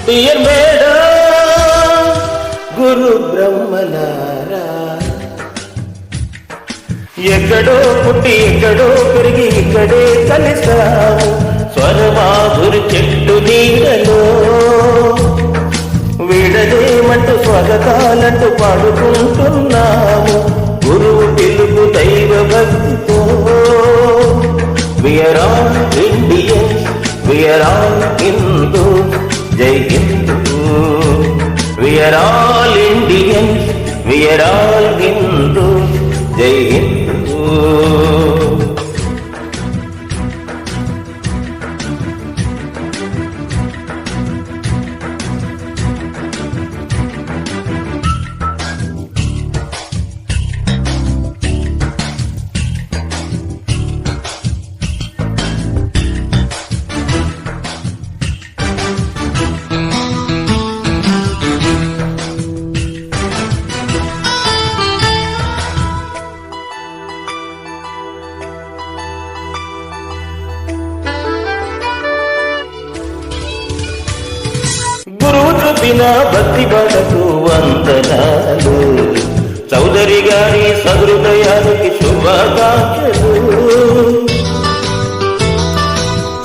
Dear madam గురు బ్రహ్మలారా, ఎక్కడో పుట్టి ఎక్కడో పెరిగి ఇక్కడే కలిసాము స్వరమాధురి చెట్టు నీడలో. వీడదేమంటూ స్వాగతాలంటూ పాడుకుంటున్నాము గురువు పిలుపు దైవ భక్తితో. We are all Indians, we are all Hindus, Jai Hindu. We are all Indians, we are all Hindus, Jai Hindu. గురువు చూపిన భక్తి బాటకు వందనాలు, చౌదరి గారి సహృదయానికి శుభాకాంక్షలు.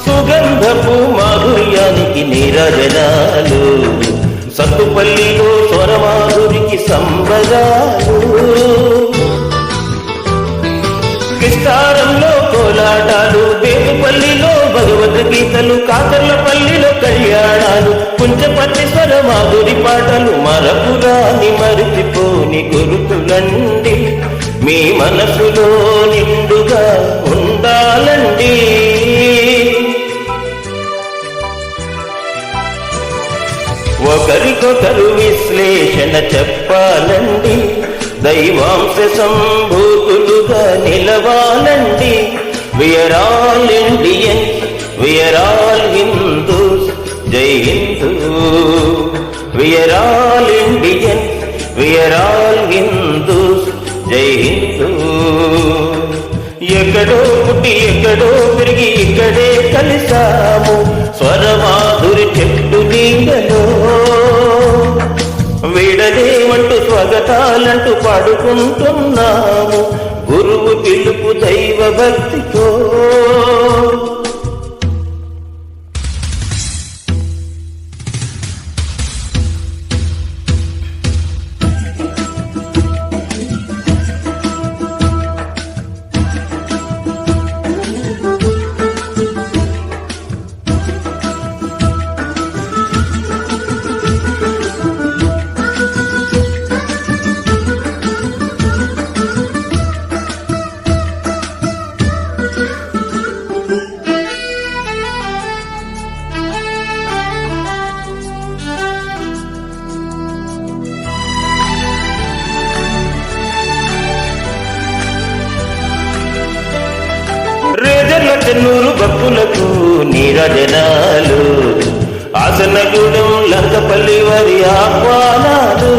సుగంధపు మాధుర్యానికి నీరాజనాలు, సత్తుపల్లిలో స్వరమాధురికి సంబరాలు. కిస్తారంలో కోలాటాలు, బేతుపల్లిలో భగవద్గీతలు, కాకర్లపల్లిలో కళ్యాణాలు, కుంచపట్టి స్వరమాధురి పాటలు మరపురాని మరిచిపోని గురుతులండి. మీ మనసులో నిండుగా ఉండాలండి. ఒకరికొకరు విశ్లేషణ చెప్పాలండి, దైవాంశ సంభూతులుగా నిలవాలండి. We are all Indians, we are all Hindus, Jai Hindu. We are all Indians, we are all Hindus, Jai Hindu. ఎక్కడో పుట్టి ఎక్కడో పెరిగి ఇక్కడే కలిసాము స్వరమాధురి చెట్టు నీడలో. వీడదేమంటూ స్వాగతాలంటూ పాడుకుంటున్నాము గురువు పిలుపు దైవ భక్తితో. రేజర్ల చెన్నూరు భక్తులకు నీరాజనాలు, ఆసనగూడెం లంకపల్లి వారి ఆహ్వానాలు,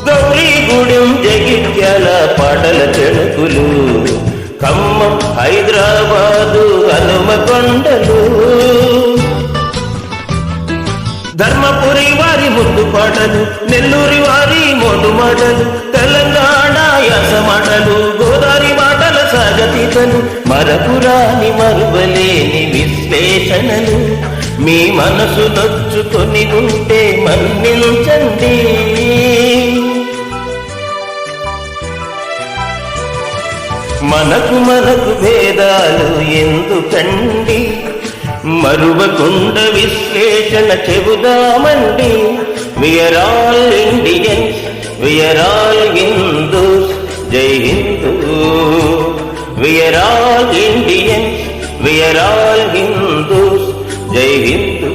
గౌరీగూడెం జగిత్యాల పాటల చెణుకులు, ఖమ్మం హైదరాబాదు హనుమకొండలు, ధర్మపురి వారి ముందు పాటలు, నెల్లూరి వారి మోటు మాటలు, తెలంగాణ యాస మాటలు, గోదావరి మాటల సాగతీతలు, మరపురాని మరువలేని విశ్లేషణలు. మీ మనసు నొచ్చుకొని ఉంటే మన్నించండి. మనకు భేదాలు ఎందుకండి, మరువకుండ విశ్లేషణ చెబుదామండి. We are all Indians, we are all Hindus, Jai Hindu. We are all Indians, we are all Hindus, Jai Hindu.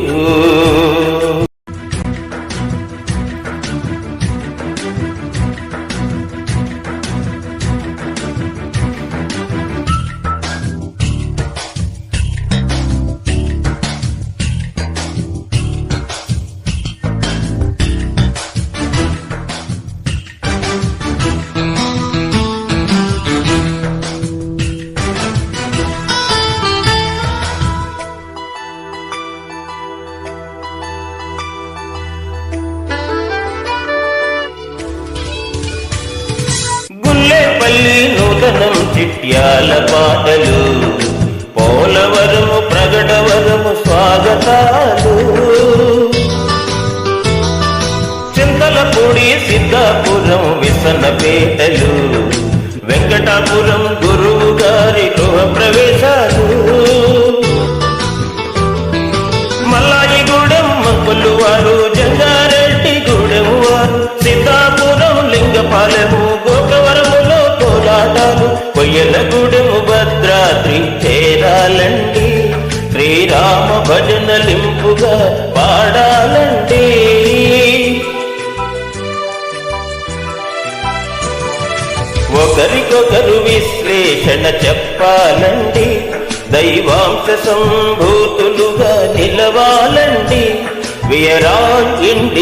ముత్యాల పాటలు, పోలవరము ప్రగడవరము స్వాగతాలు. చింతలపూడి సిద్ధాపురం విసన్నపేటలు, వెంకటాపురం గురువు గారి గృహ ప్రవేశాలు. మల్లాయిగూడెం మంకులు వారు, జంగారెడ్డిగూడెం వారు, సిద్ధాపురం లింగపాలెము, గోకవరములో కోలాటాలు. కొయ్యలగూడెము భద్రాద్రి చేరాలండి, శ్రీరామ భజనలింపుగా పాడాలండి. ఒకరికొకరు విశ్లేషణ చెప్పాలండి, దైవాంశ సంభూతులుగా నిలవాలండి. We are all Indians.